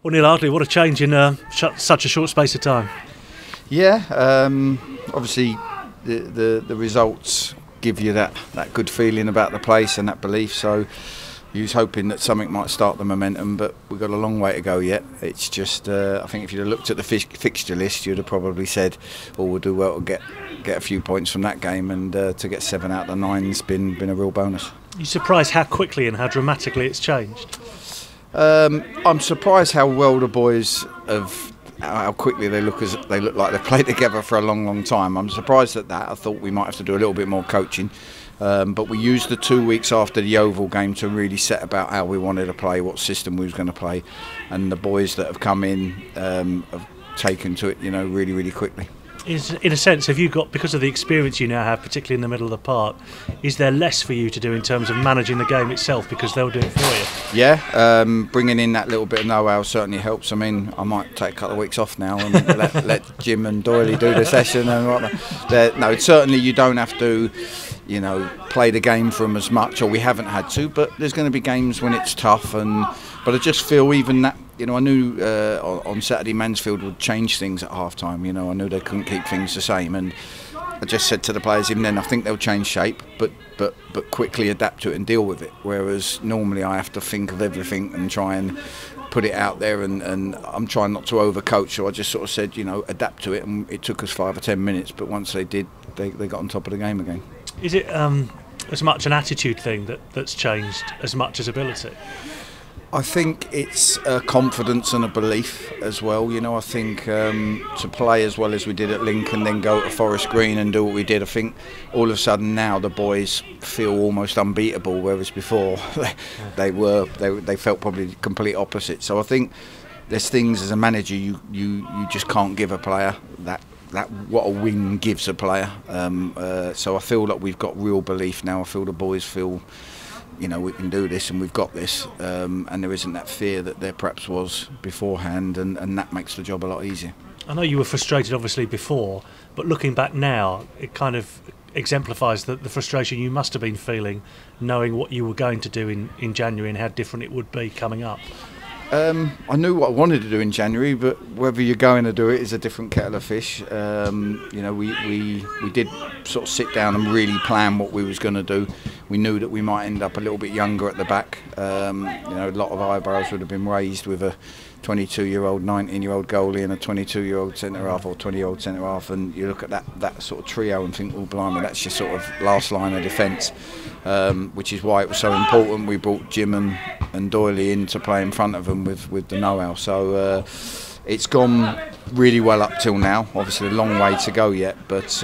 Well, Neil Ardley, what a change in such a short space of time. Yeah, obviously the results give you that good feeling about the place and that belief. So you was hoping that something might start the momentum, but we've got a long way to go yet. It's just, I think if you'd have looked at the fixture list, you'd have probably said, "Oh, we'll do well to get a few points from that game," and to get 7 out of the 9's been a real bonus. You surprised how quickly and how dramatically it's changed? I'm surprised how well the boys how quickly they look like they've played together for a long time. I'm surprised at that. I thought we might have to do a little bit more coaching, but we used the 2 weeks after the Oval game to really set about how we wanted to play, what system we was going to play, and the boys that have come in have taken to it, really quickly. In a sense, have you got, because of the experience you now have, particularly in the middle of the park, is there less for you to do in terms of managing the game itself because they'll do it for you? Yeah, bringing in that little bit of know-how certainly helps. I mean, I might take a couple of weeks off now and let Jim and Doyley do the session and whatnot. No, certainly you don't have to, play the game for them as much, or we haven't had to, but there's going to be games when it's tough. But I just feel even that, I knew on Saturday Mansfield would change things at half-time. I knew they couldn't keep things the same, and I just said to the players even then, I think they'll change shape, but quickly adapt to it and deal with it. Whereas normally I have to think of everything and try and put it out there, and I'm trying not to overcoach. So I just sort of said, adapt to it, and it took us 5 or 10 minutes. But once they did, they got on top of the game again. Is it as much an attitude thing that's changed as much as ability? I think it's a confidence and a belief as well. I think to play as well as we did at Lincoln, then go to Forest Green and do what we did, I think all of a sudden now the boys feel almost unbeatable, whereas before they felt probably the complete opposite. So I think there's things as a manager you just can't give a player that what a win gives a player. So I feel that we've got real belief now. I feel the boys feel, we can do this and we've got this, and there isn't that fear that there perhaps was beforehand, and that makes the job a lot easier. I know you were frustrated obviously before, but looking back now, it kind of exemplifies the frustration you must have been feeling, knowing what you were going to do in January and how different it would be coming up. I knew what I wanted to do in January, but whether you're going to do it is a different kettle of fish. We did sort of sit down and really plan what we was going to do. We knew that we might end up a little bit younger at the back. A lot of eyebrows would have been raised with a 22-year-old, 19-year-old goalie and a 22-year-old centre-half or 20-year-old centre-half, and you look at that sort of trio and think, oh blimey, that's your sort of last line of defence, which is why it was so important we brought Jim and Doyley in to play in front of them with the know-how. So it's gone really well up till now. Obviously a long way to go yet, but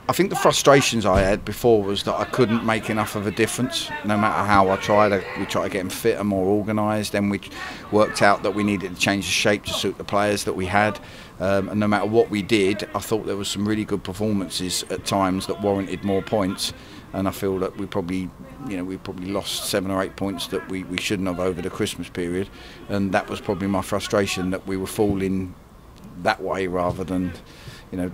I think the frustrations I had before was that I couldn't make enough of a difference. No matter how I tried, we tried to get them fit and more organised. Then we worked out that we needed to change the shape to suit the players that we had. And no matter what we did, I thought there was some really good performances at times that warranted more points. And I feel that we probably lost 7 or 8 points that we shouldn't have over the Christmas period. And that was probably my frustration, that we were falling that way rather than,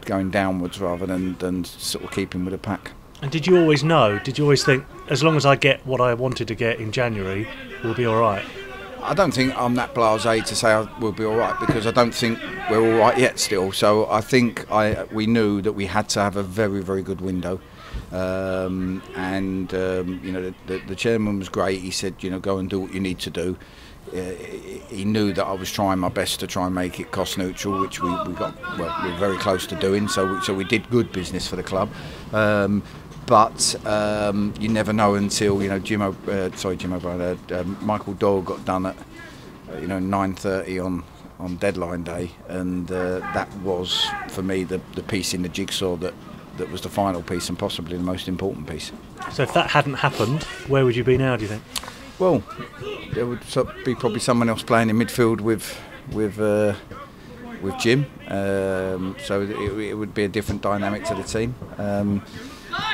going downwards rather than sort of keeping with the pack. And did you always know? Did you always think, as long as I get what I wanted to get in January, we'll be all right? I don't think I'm that blasé to say we'll be all right, because I don't think we're all right yet still. So I think we knew that we had to have a very, very good window. The chairman was great. He said, go and do what you need to do. He knew that I was trying my best to try and make it cost neutral, which we were very close to doing. So we did good business for the club. But you never know until Michael Doyle got done at 9:30 on deadline day, and that was for me the piece in the jigsaw that was the final piece and possibly the most important piece. So if that hadn't happened, where would you be now, do you think? Well, there would be probably someone else playing in midfield with Jim, so it would be a different dynamic to the team.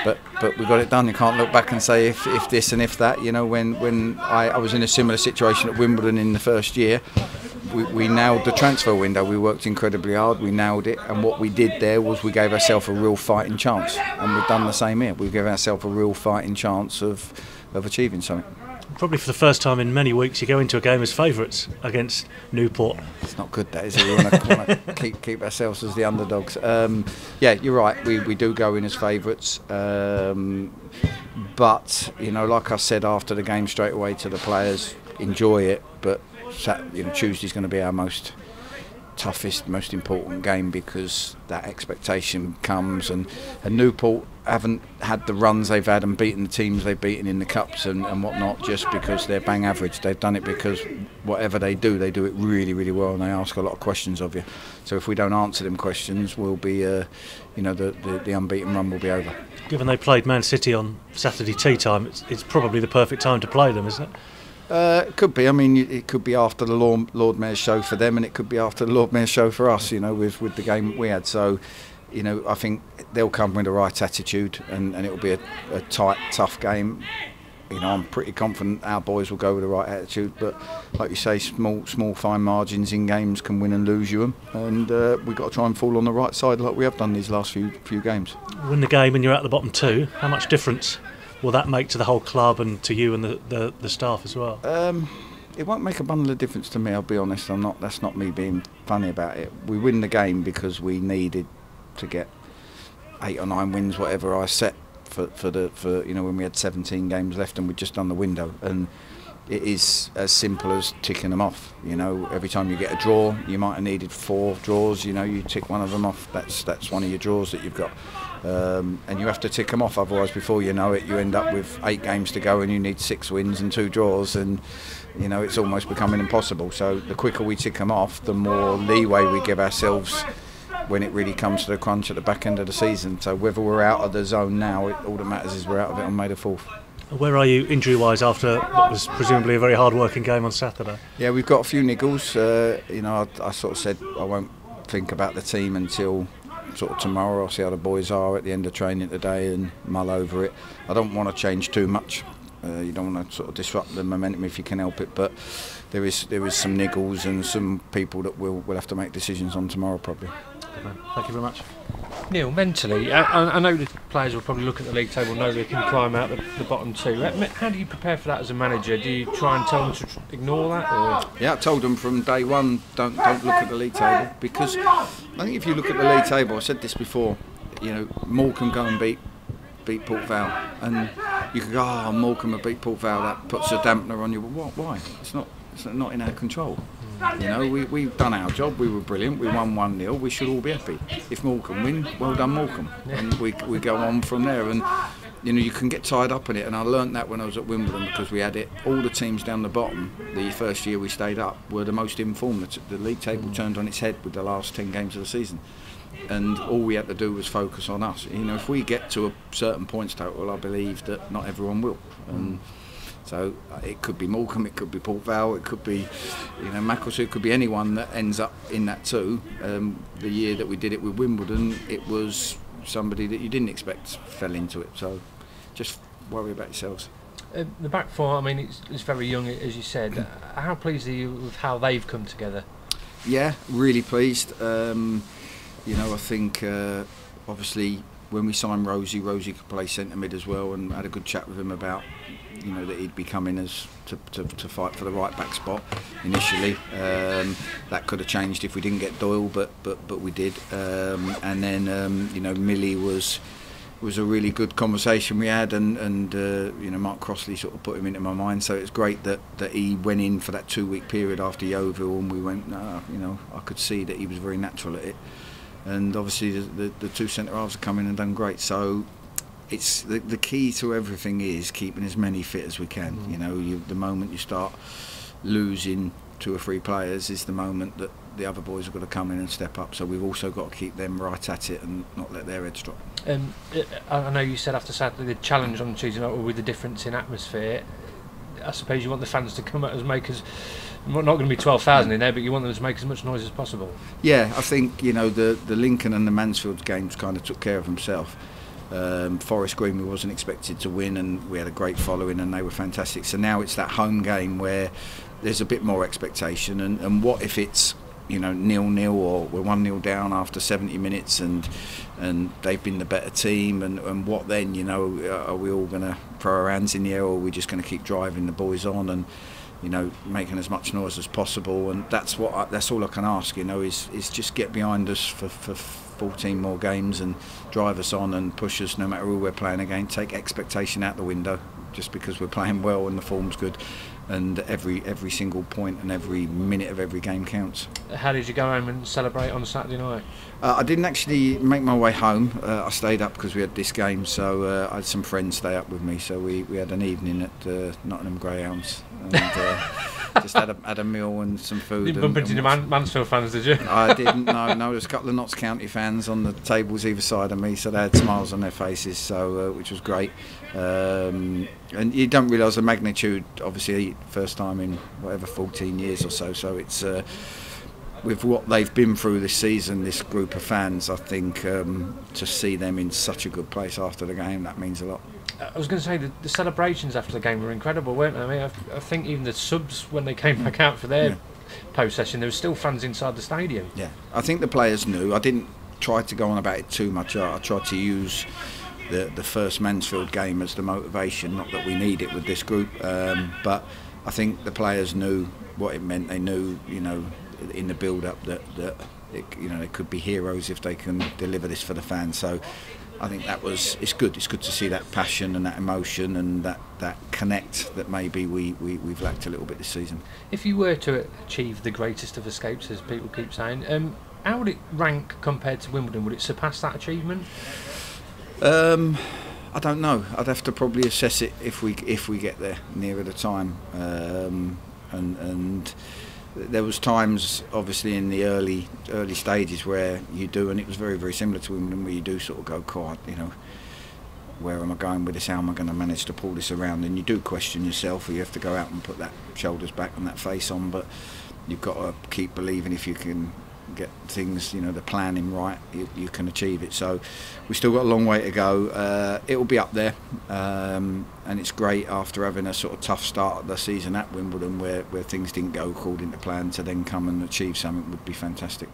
But we got it done. You can't look back and say if this and if that. When I was in a similar situation at Wimbledon in the first year, we nailed the transfer window. We worked incredibly hard. We nailed it, and what we did there was we gave ourselves a real fighting chance, and we've done the same here. We gave ourselves a real fighting chance of achieving something. probably for the first time in many weeks, you go into a game as favourites against Newport. It's not good, that is it? We want to keep ourselves as the underdogs. Yeah, you're right. We do go in as favourites, but like I said after the game straight away to the players, enjoy it. But Tuesday's going to be our toughest, most important game, because that expectation comes, and Newport haven't had the runs they've had and beaten the teams they've beaten in the cups and whatnot just because they're bang average. They've done it because whatever they do it really, really well, and they ask a lot of questions of you. So if we don't answer them questions, we'll be the unbeaten run will be over. Given they played Man City on Saturday tea time, it's probably the perfect time to play them, isn't it? It could be. I mean, it could be after the Lord Mayor's show for them, and it could be after the Lord Mayor's show for us, with the game we had. So, I think they'll come with the right attitude, and it'll be a tight, tough game. I'm pretty confident our boys will go with the right attitude, but like you say, small, fine margins in games can win and lose you, and we've got to try and fall on the right side like we have done these last few games. Win the game and you're at the bottom two. How much difference will that make to the whole club and to you and the staff as well? It won't make a bundle of difference to me, I'll be honest. That's not me being funny about it. We win the game because we needed to get 8 or 9 wins, whatever I set for when we had 17 games left and we'd just done the window. And it is as simple as ticking them off. Every time you get a draw, you might have needed 4 draws. You tick one of them off. That's one of your draws that you've got. And you have to tick them off, otherwise before you know it you end up with 8 games to go and you need 6 wins and 2 draws, and it's almost becoming impossible. So the quicker we tick them off, the more leeway we give ourselves when it really comes to the crunch at the back end of the season. So whether we're out of the zone now, all that matters is we're out of it on May the 4th. Where are you injury-wise after what was presumably a very hard-working game on Saturday? Yeah, we've got a few niggles. I sort of said I won't think about the team until sort of tomorrow. I'll see how the boys are at the end of training today and mull over it. I don't want to change too much. You don't want to sort of disrupt the momentum if you can help it, but there is some niggles and some people that we'll have to make decisions on tomorrow probably. Thank you very much. Neil, mentally, I know the players will probably look at the league table and know they can climb out the bottom 2. How do you prepare for that as a manager? Do you try and tell them to ignore that? Or? Yeah, I told them from day one, don't look at the league table, because I think if you look at the league table, I said this before, Morecambe go and beat Port Vale, and you could go, Morecambe have beat Port Vale, that puts a dampener on you. But why? It's not in our control. We've done our job. We were brilliant. We won 1-0. We should all be happy. If Morecambe win, well done Morecambe. Yeah. And we go on from there. And you can get tied up in it. And I learnt that when I was at Wimbledon, because we had it. All the teams down the bottom, the first year we stayed up, were the most informed. The league table turned on its head with the last 10 games of the season. And all we had to do was focus on us. If we get to a certain points total, I believe that not everyone will. So it could be Morecambe, it could be Port Vale, it could be Macclesfield, it could be anyone that ends up in that too. The year that we did it with Wimbledon, it was somebody that you didn't expect fell into it. So just worry about yourselves. The back four, I mean, it's very young, as you said. How pleased are you with how they've come together? Yeah, really pleased. I think obviously when we signed Rosie could play centre mid as well, and had a good chat with him about that he'd be coming as to fight for the right back spot initially. That could have changed if we didn't get Doyle, but we did. And then Millie was a really good conversation we had, and Mark Crossley sort of put him into my mind. So it's great that he went in for that 2-week period after Yeovil, and we went. I could see that he was very natural at it. And obviously the 2 centre halves have come in and done great. So it's the key to everything is keeping as many fit as we can. The moment you start losing 2 or 3 players is the moment that the other boys have got to come in and step up. So we've also got to keep them right at it and not let their heads drop. I know you said after Saturday the challenge on Tuesday night with the difference in atmosphere. I suppose you want the fans to come out as makers. Not going to be 12,000 in there, but you want them to make as much noise as possible. Yeah, I think the Lincoln and the Mansfield games kind of took care of themselves. Forest Green we wasn't expected to win, and we had a great following and they were fantastic. So now it's that home game where there's a bit more expectation, and what if it's you know, 0-0 or we're 1-0 down after 70 minutes and they've been the better team, and what then, you know, are we all going to throw our hands in the air, or are we just going to keep driving the boys on and, you know, making as much noise as possible? And that's all I can ask, you know, is just get behind us for 14 more games and drive us on and push us no matter who we're playing against. Take expectation out the window just because we're playing well and the form's good, and every single point and every minute of every game counts. How did you go home and celebrate on Saturday night? I didn't actually make my way home. I stayed up because we had this game, so I had some friends stay up with me, so we had an evening at Nottingham Greyhounds and just had a meal and some food. You didn't bump into the Mansfield fans, did you? I didn't, no. There's a couple of Notts County fans on the tables either side of me, so they had smiles on their faces, so which was great. And you don't realise the magnitude, obviously, first time in whatever 14 years or so. So it's with what they've been through this season, this group of fans, I think to see them in such a good place after the game, that means a lot. I was going to say the celebrations after the game were incredible, weren't they? I mean, I think even the subs, when they came back out for their post-session, there were still fans inside the stadium. Yeah, I think the players knew. I didn't try to go on about it too much. I tried to use the first Mansfield game as the motivation, not that we need it with this group, but I think the players knew what it meant. They knew, you know, in the build-up that you know, they could be heroes if they can deliver this for the fans. So I think it's good. It's good to see that passion and that emotion and that connect that maybe we've lacked a little bit this season. If you were to achieve the greatest of escapes, as people keep saying, how would it rank compared to Wimbledon? Would it surpass that achievement? I don't know. I'd have to probably assess it if we get there nearer the time. And there was times, obviously, in the early stages where you do, and it was very, very similar to Wimbledon, where you do sort of go, God, you know, where am I going with this? How am I going to manage to pull this around? And you do question yourself, or you have to go out and put that shoulders back and that face on. But you've got to keep believing if you can get things, you know, the planning right, you can achieve it. So we've still got a long way to go. It will be up there, and it's great after having a sort of tough start of the season at Wimbledon where things didn't go according to plan, to then come and achieve something would be fantastic.